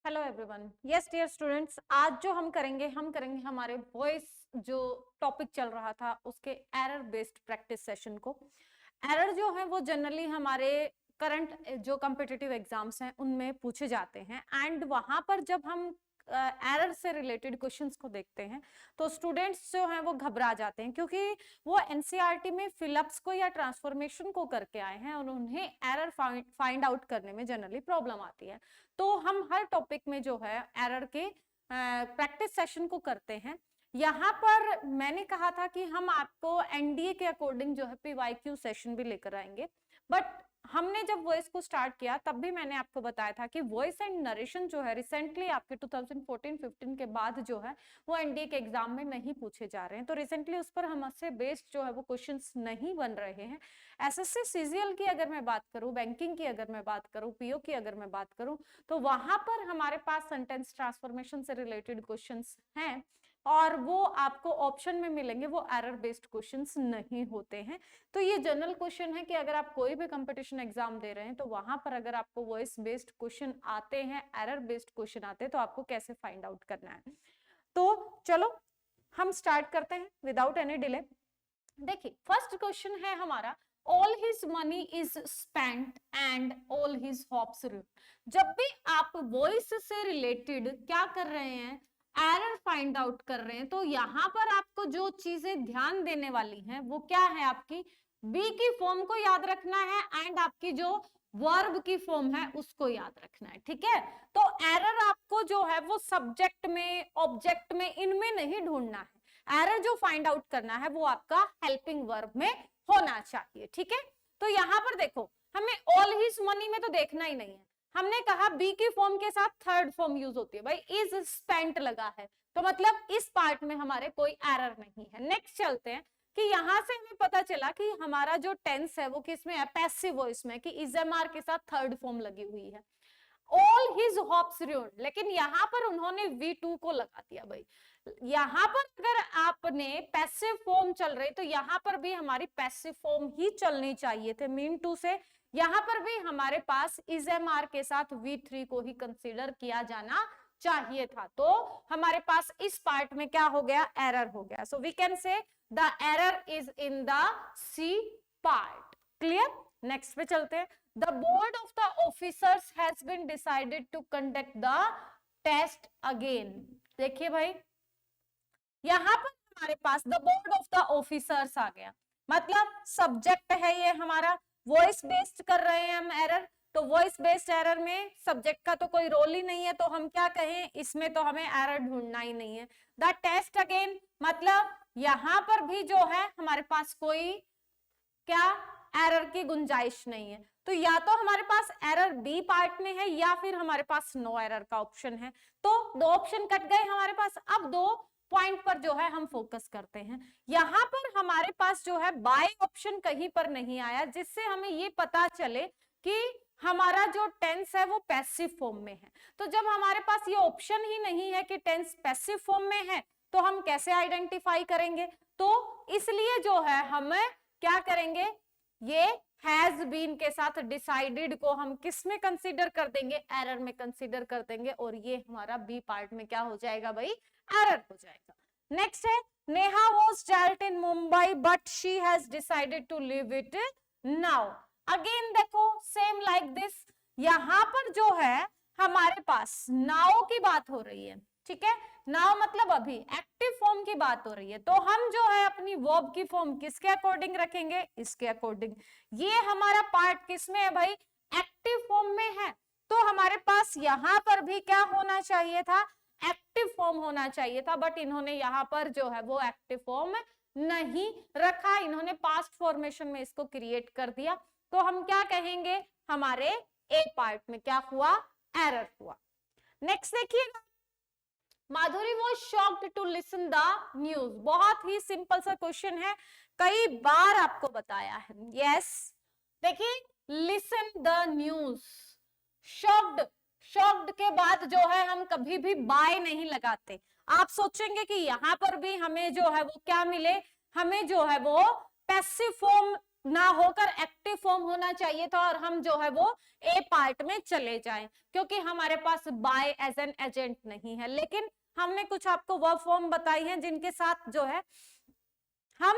Hello everyone. Yes dear students, आज जो हम करेंगे हमारे वॉइस जो टॉपिक चल रहा था उसके एरर बेस्ड प्रैक्टिस सेशन को। एरर जो है वो जनरली हमारे करंट जो कॉम्पिटिटिव एग्जाम्स हैं उनमें पूछे जाते हैं एंड वहां पर जब हम एरर से रिलेटेड क्वेश्चंस को देखते हैं तो स्टूडेंट्स जो हैं वो घबरा जाते हैं, क्योंकि वो एनसीईआरटी में फिलअप्स को या ट्रांसफॉर्मेशन को करके आए हैं और उन्हें एरर फाइंड आउट करने में जनरली प्रॉब्लम आती है। तो हम हर टॉपिक में जो है एरर के प्रैक्टिस सेशन को करते हैं। यहाँ पर मैंने कहा था कि हम आपको एनडीए के अकॉर्डिंग जो है पीवाईक्यू सेशन भी लेकर आएंगे, बट हमने जब वॉइस को स्टार्ट किया तब भी मैंने आपको बताया था कि वॉइस एंड नरेशन जो है रिसेंटली आपके 2014-15 के बाद जो है वो एनडीए के एग्जाम में नहीं पूछे जा रहे हैं। तो रिसेंटली उस पर हमसे बेस्ड जो है वो क्वेश्चंस नहीं बन रहे हैं। एसएससी सीजीएल की अगर मैं बात करूं, बैंकिंग की अगर मैं बात करूं, पीओ की अगर मैं बात करूं, तो वहां पर हमारे पास सेंटेंस ट्रांसफॉर्मेशन से रिलेटेड क्वेश्चंस हैं और वो आपको ऑप्शन में मिलेंगे, वो एरर बेस्ड क्वेश्चंस नहीं होते हैं। तो ये जनरल क्वेश्चन है कि अगर आप कोई भी कंपटीशन एग्जाम दे रहे हैं तो वहां पर अगर आपको वॉइस बेस्ड क्वेश्चन आते हैं, एरर बेस्ड क्वेश्चन आते हैं, तो आपको कैसे फाइंड आउट करना है। तो चलो हम स्टार्ट करते हैं विदाउट एनी डिले। देखिए फर्स्ट क्वेश्चन है हमारा, all his money is spent and all his hopes ruined. जब भी आप वॉइस से रिलेटेड क्या कर रहे हैं, एरर फाइंड आउट कर रहे हैं, तो यहां पर आपको जो चीजें ध्यान देने वाली हैं वो क्या है, आपकी बी की फॉर्म को याद रखना है एंड आपकी जो वर्ब की फॉर्म है उसको याद रखना है। ठीक है, तो एरर आपको जो है वो सब्जेक्ट में, ऑब्जेक्ट में, इनमें नहीं ढूंढना है। एरर जो फाइंड आउट करना है वो आपका हेल्पिंग वर्ब में होना चाहिए। ठीक है, तो यहां पर देखो हमें ऑल हिज मनी में तो देखना ही नहीं है। हमने कहा बी की फॉर्म के साथ थर्ड फॉर्म यूज होती है, भाई इज स्पेंट लगा है, तो मतलब इस पार्ट में हमारे कोई एरर नहीं है। नेक्स्ट चलते हैं कि यहां से हमें पता चला कि हमारा जो टेंस है वो किस में है, पैसिव वॉइस में, कि इजएमआर के साथ थर्ड फॉर्म लगी हुई है। ऑल हिज हॉप्स रुइन्ड, लेकिन यहां पर उन्होंने V2 को लगा दिया। भाई यहां पर अगर आपने पैसिव फॉर्म चल रही तो यहां पर भी हमारी पैसिव फॉर्म ही चलनी चाहिए थे, मीन टू से यहां पर भी हमारे पास इजएमआर के साथ V3 को ही कंसीडर किया जाना चाहिए था। तो हमारे पास इस पार्ट में क्या हो गया, एरर हो गया। So we can say the error is in the C part. Clear, next पे चलते हैं। The board of the officers has been decided to conduct the test again। देखिए भाई यहां पर हमारे पास the board of the officers आ गया, मतलब सब्जेक्ट है ये हमारा, वॉइस बेस्ड कर रहे हैं हम एरर, तो वॉइस बेस्ड एरर में सब्जेक्ट का तो कोई रोल ही नहीं है, तो हम क्या कहें, इसमें तो हमें एरर ढूंढना ही नहीं है। द टेस्ट अगेन, मतलब यहां पर भी जो है हमारे पास कोई क्या एरर की गुंजाइश नहीं है। तो या तो हमारे पास एरर बी पार्ट में है या फिर हमारे पास नो एरर का ऑप्शन है। तो दो ऑप्शन कट गए हमारे पास। अब दो पॉइंट पर जो है हम फोकस करते हैं। यहां पर हमारे पास जो है बाय ऑप्शन कहीं पर नहीं आया, जिससे हमें ये पता चले कि हमारा जो टेंस है वो पैसिव फॉर्म में है। तो जब हमारे पास ये ऑप्शन ही नहीं है कि टेंस पैसिव फॉर्म में है तो हम कैसे आइडेंटिफाई करेंगे। तो इसलिए जो है हमें क्या करेंगे, ये हैज बीन के साथ डिसाइडेड को हम किस में कंसीडर कर देंगे, एरर में कंसीडर कर देंगे, और ये हमारा बी पार्ट में क्या हो जाएगा भाई, एरर हो जाएगा। नेक्स्ट है, Neha was dwelt in Mumbai but she has decided to leave it now. Again देखो सेम लाइक दिस, यहां पर जो है हमारे पास नाउ की बात हो रही है। ठीक है, नाउ मतलब अभी एक्टिव फॉर्म की बात हो रही है, तो हम जो है अपनी वर्ब की फॉर्म किसके अकॉर्डिंग रखेंगे, इसके अकॉर्डिंग। ये हमारा पार्ट किसमें है भाई, एक्टिव फॉर्म में है, तो हमारे पास यहां पर भी क्या होना चाहिए था, एक्टिव फॉर्म होना चाहिए था, बट इन्होंने यहां पर जो है वो एक्टिव फॉर्म नहीं रखा, इन्होंने पास्ट फॉर्मेशन में इसको क्रिएट कर दिया। तो हम क्या कहेंगे, हमारे ए पार्ट में क्या हुआ, एरर हुआ। नेक्स्ट देखिएगा, Madhuri was shocked to listen the news. बहुत ही सिंपल सा क्वेश्चन है, कई बार आपको बताया है। यस देखिए, listen the news, shocked, shocked के बाद जो है हम कभी भी बाय नहीं लगाते। आप सोचेंगे कि यहां पर भी हमें जो है वो क्या मिले, हमें जो है वो पैसिव फॉर्म ना होकर एक्टिव फॉर्म होना चाहिए था और हम जो है वो ए पार्ट में चले जाएं, क्योंकि हमारे पास बाय एज एन एजेंट नहीं है। लेकिन हमने कुछ आपको वर्ब फॉर्म बताई हैं जिनके साथ जो है हम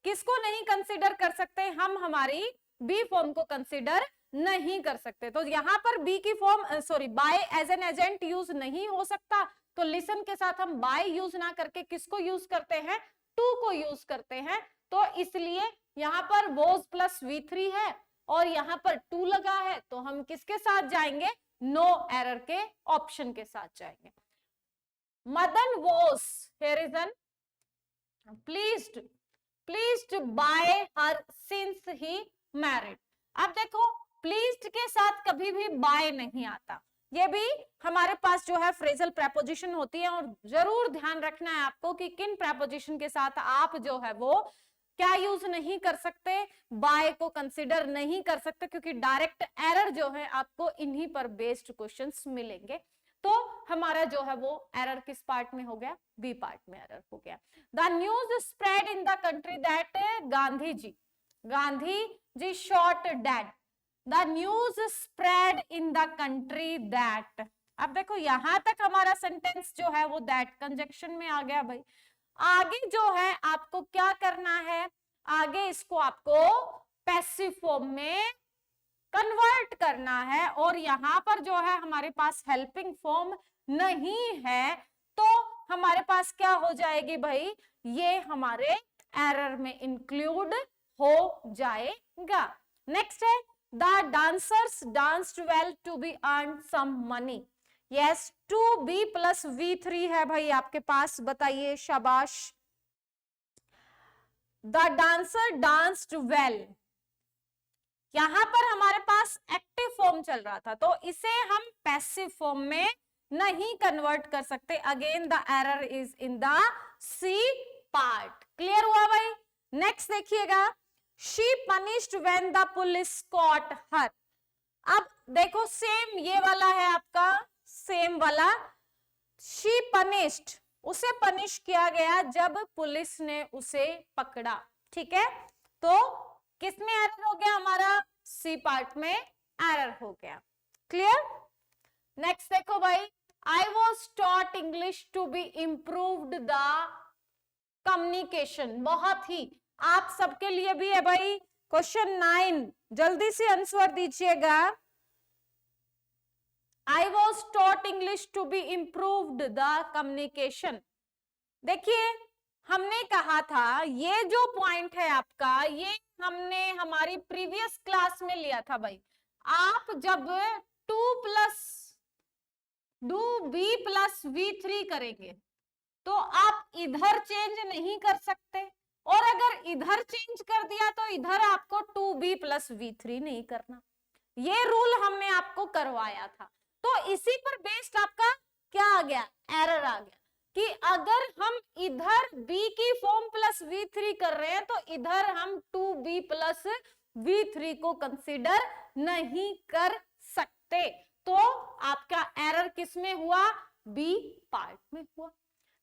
किसको नहीं कंसीडर कर सकते, हम हमारी बी फॉर्म को कंसीडर नहीं कर सकते। तो यहां पर बी की form sorry by as an agent use नहीं हो सकता, तो लिसन के साथ हम बाय यूज ना करके किसको यूज करते हैं, टू को यूज करते हैं। तो इसलिए यहां पर वॉज प्लस V3 है और यहां पर टू लगा है, तो हम किसके साथ जाएंगे, नो एरर के ऑप्शन के साथ जाएंगे। Madan was here is an pleased bye her since he married. अब देखो प्लीज्ड के साथ कभी भी बाय नहीं आता, ये भी हमारे पास जो है फ्रेजल प्रेपोजिशन होती है और जरूर ध्यान रखना है आपको कि किन प्रेपोजिशन के साथ आप जो है वो क्या यूज नहीं कर सकते, बाय को कंसीडर नहीं कर सकते, क्योंकि डायरेक्ट एरर जो है आपको इन्हीं पर बेस्ड क्वेश्चंस मिलेंगे। तो हमारा जो है वो एरर किस पार्ट में हो गया, बी पार्ट में एरर हो गया। The news spread in the country that Gandhi ji shot dead. The news spread in the country that. अब देखो यहां तक हमारा सेंटेंस जो है वो दैट कंजक्शन में आ गया भाई। आगे जो है आपको क्या करना है, आगे इसको आपको पैसिव फॉर्म में कन्वर्ट करना है और यहां पर जो है हमारे पास हेल्पिंग फॉर्म नहीं है, तो हमारे पास क्या हो जाएगी भाई, ये हमारे एरर में इंक्लूड हो जाएगा। नेक्स्ट है the dancers danced well to be earn some money. Yes, 2B plus V3 है भाई आपके पास, बताइए, शाबाश। द डांसर डांस्ड वेल, यहां पर हमारे पास एक्टिव फॉर्म चल रहा था, तो इसे हम पैसिव फॉर्म में नहीं कन्वर्ट कर सकते। Again the error is in the C part. Clear हुआ भाई। नेक्स्ट देखिएगा, she punished when the police caught her. अब देखो सेम ये वाला है आपका, सेम वाला, शी पनिश्ड, उसे पनिश किया गया जब पुलिस ने उसे पकड़ा। ठीक है, तो किसमें एरर हो गया, हमारा सी पार्ट में एरर हो गया। क्लियर। नेक्स्ट देखो भाई, I was taught English to be improved the communication. बहुत ही आप सबके लिए भी है भाई क्वेश्चन 9, जल्दी से आंसर दीजिएगा। I was taught English to be improved the communication. देखिए हमने कहा था ये जो पॉइंट है आपका, ये हमने हमारी प्रीवियस क्लास में लिया था भाई। आप जब 2B प्लस V3 करेंगे तो आप इधर चेंज नहीं कर सकते, और अगर इधर चेंज कर दिया तो इधर आपको 2B प्लस V3 नहीं करना। ये रूल हमने आपको करवाया था, तो इसी पर बेस्ड आपका क्या आ गया, एरर आ गया कि अगर हम इधर B की फॉर्म प्लस V3 कर रहे हैं तो इधर हम 2B प्लस V3 को कंसीडर नहीं कर सकते। तो आपका एरर किस में हुआ, बी पार्ट में हुआ।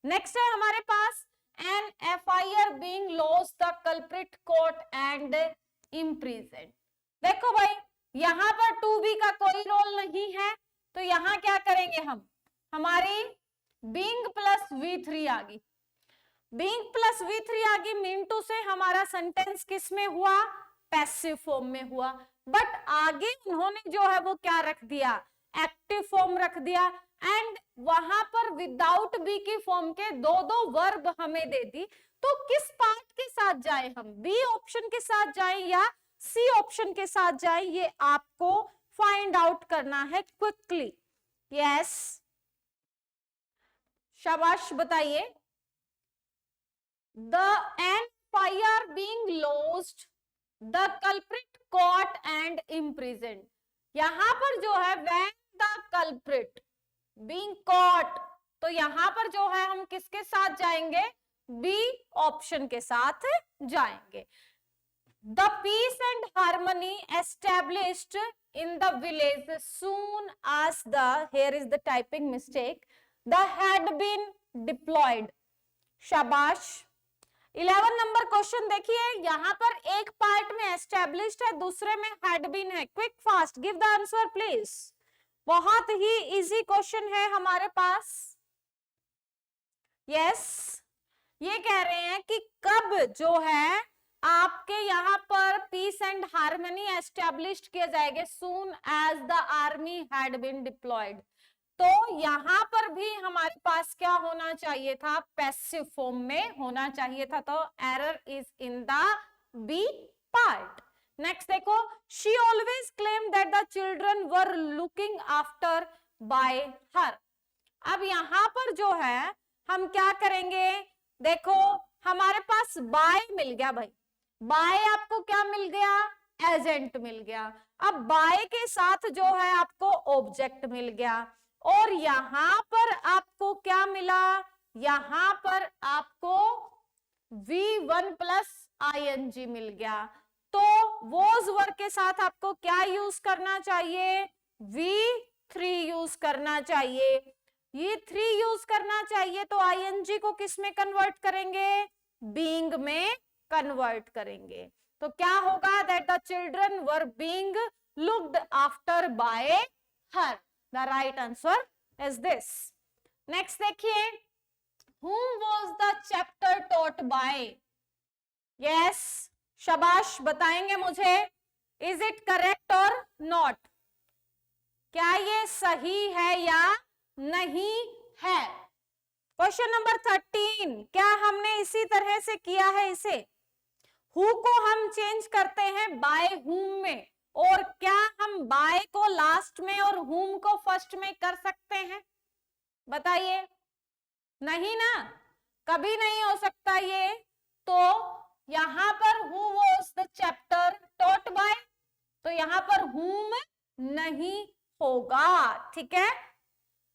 नेक्स्ट है हमारे पास an FIR being lost the culprit court and imprison. देखो भाई यहां पर 2B का कोई रोल नहीं है, तो यहां क्या करेंगे हम, हमारी बीइंग प्लस V3 आ गई, बीइंग प्लस V3 आ गई, मीन टू से हमारा सेंटेंस किस में हुआ, पैसिव फॉर्म में हुआ। बट आगे उन्होंने जो है वो क्या रख दिया, एक्टिव फॉर्म रख दिया, एंड वहां पर विदाउट बी की फॉर्म के दो वर्ब हमें दे दी। तो किस पार्ट के साथ जाए हम, बी ऑप्शन के साथ जाए या सी ऑप्शन के साथ जाए, ये आपको फाइंड आउट करना है क्विकली। यस, शाबाश, बताइए। The an FIR being lost the culprit caught and imprison. यहां पर जो है when the culprit being caught, तो यहां पर जो है हम किसके साथ जाएंगे, बी ऑप्शन के साथ जाएंगे। The peace and harmony established in the village soon as the, here is the typing mistake, the had been deployed। शाबाश। 11 नंबर क्वेश्चन देखिए, यहाँ पर एक पार्ट में एस्टेब्लिश्ड है, दूसरे में हैड बीन है। Quick fast give the answer please. बहुत ही इजी क्वेश्चन है हमारे पास। यस, ये कह रहे हैं कि कब जो है आपके यहाँ पर पीस एंड हार्मनी एस्टेब्लिश्ड किए जाएंगे, soon as the army had been deployed. तो यहाँ पर भी हमारे पास क्या होना चाहिए था, पैसिव फॉर्म में होना चाहिए था, तो error is in the B part. Next देखो, she always claim that the children were looking after by her. अब यहाँ पर जो है हम क्या करेंगे, देखो हमारे पास बाय मिल गया भाई, बाय आपको क्या मिल गया, एजेंट मिल गया। अब बाय के साथ जो है आपको ऑब्जेक्ट मिल गया, और यहां पर आपको क्या मिला, यहां पर आपको V1 प्लस ING मिल गया। तो वॉज वर्ब के साथ आपको क्या यूज करना चाहिए, V3 यूज करना चाहिए। ये 3 यूज करना चाहिए, तो ING को किस में कन्वर्ट करेंगे, बीइंग में कन्वर्ट करेंगे। तो क्या होगा, that the children were being looked after by her. The right answer is this. Next देखिए, whom was the chapter taught by? Yes, शाबाश, बताएंगे मुझे, is it correct or not? क्या ये सही है या नहीं है? क्वेश्चन नंबर 13, क्या हमने इसी तरह से किया है इसे, who को हम चेंज करते हैं by whom में, और क्या हम बाय को लास्ट में और whom को फर्स्ट में कर सकते हैं, बताइए। नहीं ना, कभी नहीं हो सकता ये। तो यहां पर who was the chapter taught by, तो यहां पर whom नहीं होगा, ठीक है।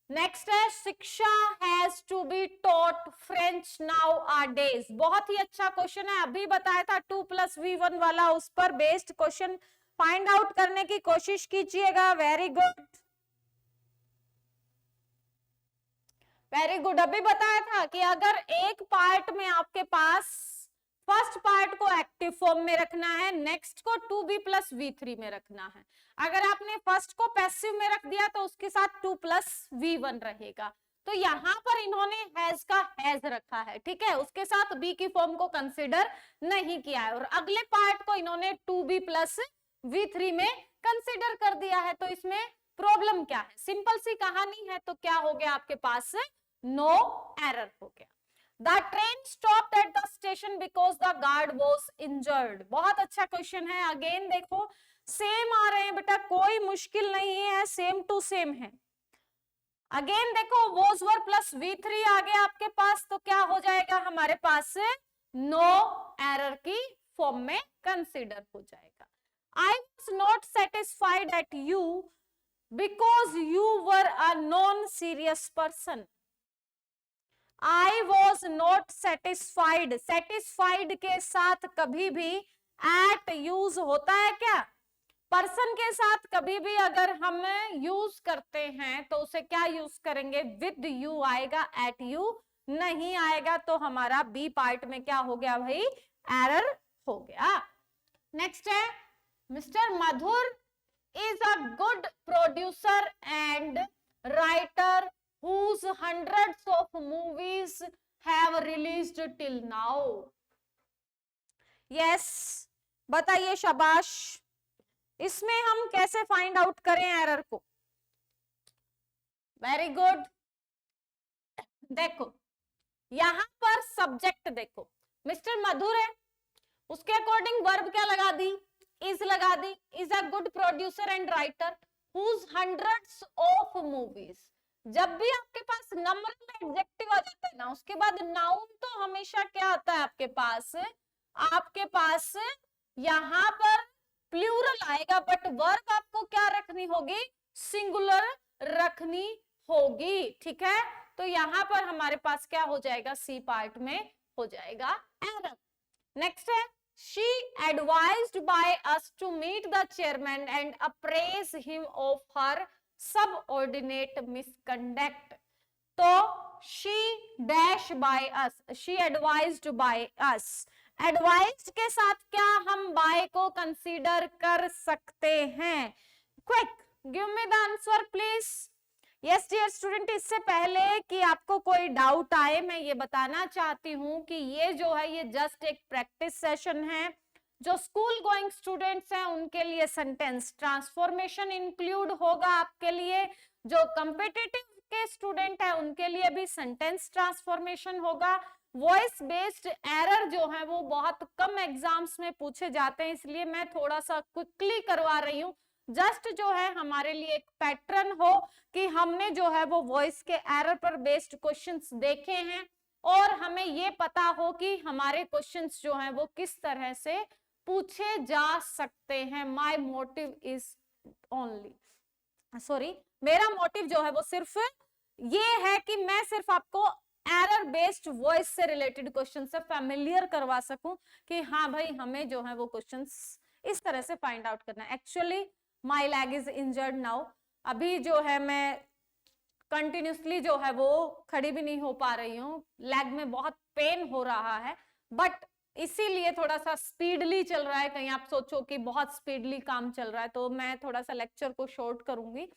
नेक्स्ट है, Shiksha has to be taught French now are days. बहुत ही अच्छा क्वेश्चन है, अभी बताया था 2 + V1 वाला, उस पर बेस्ड क्वेश्चन फाइंड आउट करने की कोशिश कीजिएगा। Very good, very good. अभी बताया था कि अगर एक पार्ट में आपके पास फर्स्ट पार्ट को एक्टिव फॉर्म में रखना है, नेक्स्ट को 2B + V3 में रखना है। अगर आपने फर्स्ट को पैसिव में रख दिया तो उसके साथ 2 + V1 रहेगा। तो यहां पर इन्होंने हैज का हैज रखा है, ठीक है, उसके साथ बी की फॉर्म को कंसिडर नहीं किया है, और अगले पार्ट को इन्होंने 2B + V3 में कंसिडर कर दिया है। तो इसमें प्रॉब्लम क्या है, सिंपल सी कहानी है। तो क्या हो गया आपके पास, नो एरर हो गया। The train stopped at the station because the guard was injured. बहुत अच्छा क्वेश्चन है। अगेन देखो, सेम आ रहे हैं बेटा, कोई मुश्किल नहीं है, सेम टू सेम है। अगेन देखो, was were plus V3 आ गया आपके पास, तो क्या हो जाएगा हमारे पास, नो एरर की फॉर्म में कंसिडर हो जाएगा। I was not satisfied at you because you were a non-serious person. I was not satisfied. Satisfied के साथ कभी भी at यूज होता है क्या, पर्सन के साथ कभी भी अगर हम यूज करते हैं तो उसे क्या यूज करेंगे, विद यू आएगा, एट यू नहीं आएगा। तो हमारा बी पार्ट में क्या हो गया भाई, एरर हो गया। नेक्स्ट है, mister Madhur is a good producer and writer whose hundreds of movies have released till now. Yes, बताइए, शाबाश। इसमें हम कैसे फाइंड आउट करें एरर को, वेरी गुड। देखो यहां पर सब्जेक्ट देखो, मिस्टर मधुर है, उसके अकॉर्डिंग वर्ब क्या लगा दी, इज लगा दी, is a good producer and writer whose hundreds of movies। जब भी आपके पास नंबर में एडजेक्टिव आ जाता है ना, उसके बाद नाउन तो हमेशा क्या आता है आपके पास यहाँ पर प्लूरल आएगा, बट वर्ब आपको क्या रखनी होगी, सिंगुलर रखनी होगी, ठीक है। तो यहाँ पर हमारे पास क्या हो जाएगा, सी पार्ट में हो जाएगा एरर। नेक्स्ट है, she advised by us to meet the chairman and appraise him of her subordinate misconduct. तो she dash by us, she advised by us, advise के साथ क्या हम बाय को कंसीडर कर सकते हैं? Quick give me the answer please. Yes dear student, इससे पहले कि आपको कोई डाउट आए मैं ये बताना चाहती हूँ कि ये जो है ये जस्ट एक प्रैक्टिस सेशन है। जो स्कूल गोइंग स्टूडेंट्स हैं उनके लिए सेंटेंस ट्रांसफॉर्मेशन इंक्लूड होगा आपके लिए, जो कॉम्पिटिटिव के स्टूडेंट है उनके लिए भी सेंटेंस ट्रांसफॉर्मेशन होगा। वॉइस बेस्ड एरर जो है वो बहुत कम एग्जाम्स में पूछे जाते हैं, इसलिए मैं थोड़ा सा क्विकली करवा रही हूँ, जस्ट जो है हमारे लिए एक पैटर्न हो कि हमने जो है वो वॉइस के एरर पर बेस्ड क्वेश्चंस देखे हैं और हमें ये पता हो कि हमारे क्वेश्चंस जो हैं वो किस तरह से पूछे जा सकते हैं। My motive is only, sorry, मेरा मोटिव जो है वो सिर्फ ये है कि मैं सिर्फ आपको एरर बेस्ड वॉइस से रिलेटेड क्वेश्चन से फैमिलियर करवा सकूं कि हाँ भाई हमें जो है वो क्वेश्चंस इस तरह से फाइंड आउट करना है। Actually my leg is injured now, अभी जो है मैं कंटिन्यूसली जो है वो खड़ी भी नहीं हो पा रही हूँ, लेग में बहुत पेन हो रहा है, बट इसीलिए थोड़ा सा स्पीडली चल रहा है। कहीं आप सोचो कि बहुत स्पीडली काम चल रहा है, तो मैं थोड़ा सा लेक्चर को शॉर्ट करूंगी।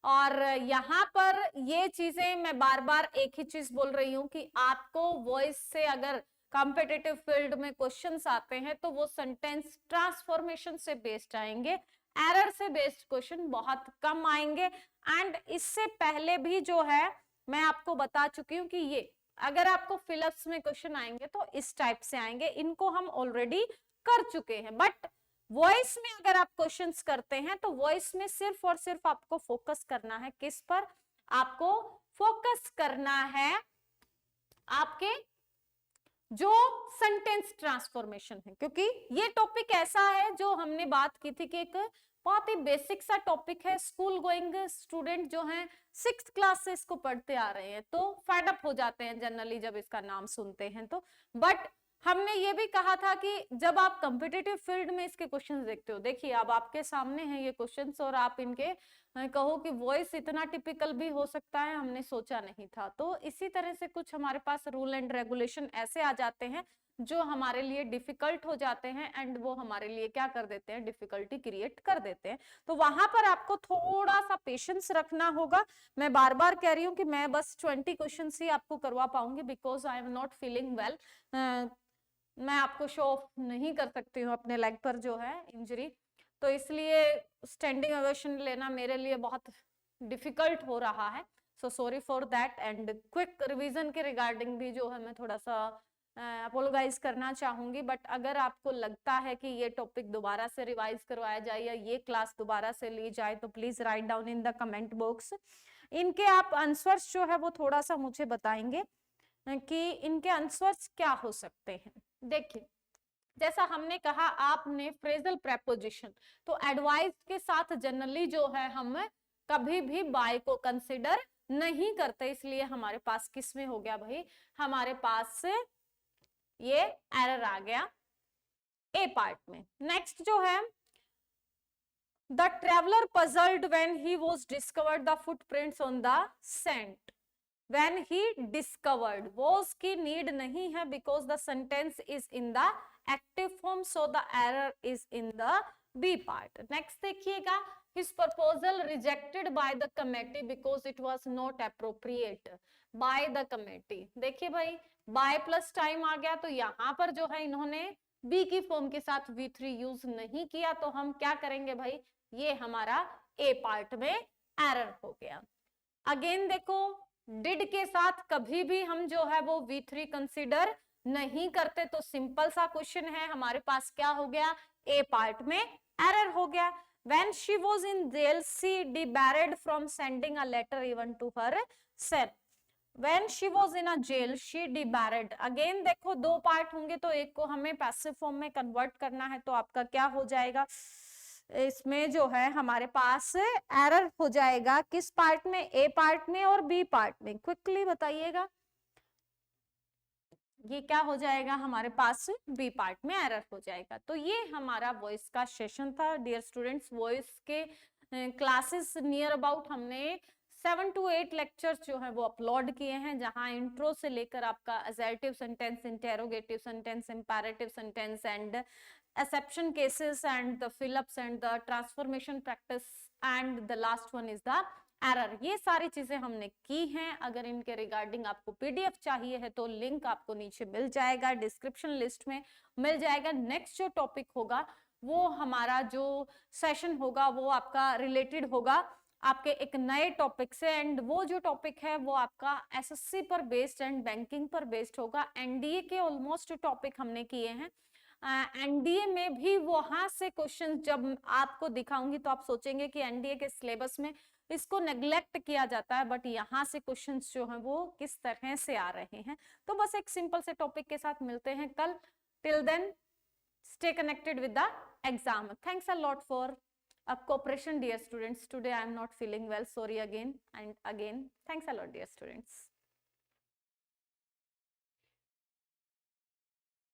और यहाँ पर ये चीजें मैं बार बार एक ही चीज बोल रही हूँ कि आपको वॉइस से अगर कॉम्पिटिटिव फील्ड में क्वेश्चंस आते हैं तो वो सेंटेंस ट्रांसफॉर्मेशन से बेस्ड आएंगे, एरर से बेस्ड क्वेश्चन बहुत कम आएंगे। एंड इससे पहले भी जो है मैं आपको बता चुकी हूँ कि ये अगर आपको फिलअप्स में क्वेश्चन आएंगे तो इस टाइप से आएंगे, इनको हम ऑलरेडी कर चुके हैं। बट वॉइस में अगर आप क्वेश्चंस करते हैं तो वॉइस में सिर्फ और सिर्फ आपको फोकस करना है किस पर? आपको फोकस करना है आपके जो सेंटेंस ट्रांसफॉर्मेशन है, क्योंकि ये टॉपिक ऐसा है जो हमने बात की थी कि एक बहुत ही बेसिक सा टॉपिक है। स्कूल गोइंग स्टूडेंट जो हैं 6th क्लास से इसको पढ़ते आ रहे हैं तो फेड अप हो जाते हैं जनरली जब इसका नाम सुनते हैं तो। बट हमने ये भी कहा था कि जब आप कॉम्पिटिटिव फील्ड में इसके क्वेश्चंस देखते हो, देखिए अब आपके सामने हैं ये क्वेश्चंस और आप इनके कहो कि वॉइस इतना टिपिकल भी हो सकता है, हमने सोचा नहीं था। तो इसी तरह से कुछ हमारे पास रूल एंड रेगुलेशन ऐसे आ जाते हैं जो हमारे लिए डिफिकल्ट हो जाते हैं एंड वो हमारे लिए क्या कर देते हैं, डिफिकल्टी क्रिएट कर देते हैं। तो वहां पर आपको थोड़ा सा पेशेंस रखना होगा। मैं बार बार कह रही हूँ कि मैं बस 20 क्वेश्चन ही आपको करवा पाऊंगी because I am not feeling well. मैं आपको शो ऑफ नहीं कर सकती हूँ अपने लेग पर जो है इंजरी, तो इसलिए स्टैंडिंग ओवेशन लेना मेरे लिए बहुत डिफिकल्ट हो रहा है। So sorry for that. And quick revision के रिगार्डिंग भी जो है मैं थोड़ा सा अपोलोगाइज करना चाहूंगी। बट अगर आपको लगता है कि ये टॉपिक दोबारा से रिवाइज करवाया जाए या ये क्लास दोबारा से ली जाए तो please write down in the comment box. इनके आप आंसर्स जो है वो थोड़ा सा मुझे बताएंगे कि इनके आंसर्स क्या हो सकते हैं। देखिए जैसा हमने कहा आपने फ्रेजल प्रेपोजिशन, तो एडवाइस के साथ जनरली जो है हम कभी भी बाय को कंसिडर नहीं करते, इसलिए हमारे पास किस में हो गया भाई, हमारे पास ये एरर आ गया ए पार्ट में। नेक्स्ट जो है the traveller puzzled when he was discovered the footprints on the sand. When he discovered, was की नीड नहीं है because the sentence is in the active form, so the error is in the B part. Next देखिएगा, his proposal rejected by the committee because it was not appropriate by the committee. देखिए भाई by plus time आ गया तो यहाँ पर जो है इन्होंने B की फॉर्म के साथ V3 यूज नहीं किया, तो हम क्या करेंगे भाई, ये हमारा A पार्ट में एरर हो गया। अगेन देखो डिड के साथ कभी भी हम जो है वो V3 कंसीडर नहीं करते, तो सिंपल सा क्वेश्चन है हमारे पास क्या हो गया, ए पार्ट में एरर हो गया। When she was in jail, she debarred from sending a letter even to her son. When she was in a jail, she debarred. Again देखो दो पार्ट होंगे तो एक को हमें पैसिव फॉर्म में कन्वर्ट करना है, तो आपका क्या हो जाएगा, इसमें जो है हमारे पास एरर हो जाएगा किस पार्ट में, ए पार्ट में और बी पार्ट में। क्विकली बताइएगा ये क्या हो जाएगा, हमारे पास बी पार्ट में एरर हो जाएगा। तो ये हमारा वॉइस का सेशन था डियर स्टूडेंट्स। वॉइस के क्लासेस नियर अबाउट हमने 7 to 8 लेक्चर्स जो है वो अपलोड किए हैं, जहां इंट्रो से लेकर आपका assertive sentence, interrogative sentence, imperative sentence and exception cases and the fill-ups and the transformation practice and the last one is the error, ये सारी चीजें हमने की हैं। अगर इनके रिगार्डिंग आपको पीडीएफ चाहिए है तो लिंक आपको नीचे मिल जाएगा, डिस्क्रिप्शन लिस्ट में मिल जाएगा। नेक्स्ट जो टॉपिक होगा वो हमारा जो सेशन होगा वो आपका रिलेटेड होगा आपके एक नए टॉपिक से, एंड वो जो टॉपिक है वो आपका एसएससी पर बेस्ड एंड बैंकिंग पर बेस्ड होगा। एनडीए के ऑलमोस्ट टॉपिक हमने किए हैं, एनडीए में भी वहां से क्वेश्चन जब आपको दिखाऊंगी तो आप सोचेंगे कि एनडीए के सिलेबस में इसको नेग्लेक्ट किया जाता है, बट यहाँ से क्वेश्चंस जो हैं वो किस तरह से आ रहे हैं। तो बस एक सिंपल से टॉपिक के साथ मिलते हैं कल। Till then stay connected with the exam. Thanks a lot for cooperation, dear students. Today I am not feeling well, sorry again and again. Thanks a lot, dear students.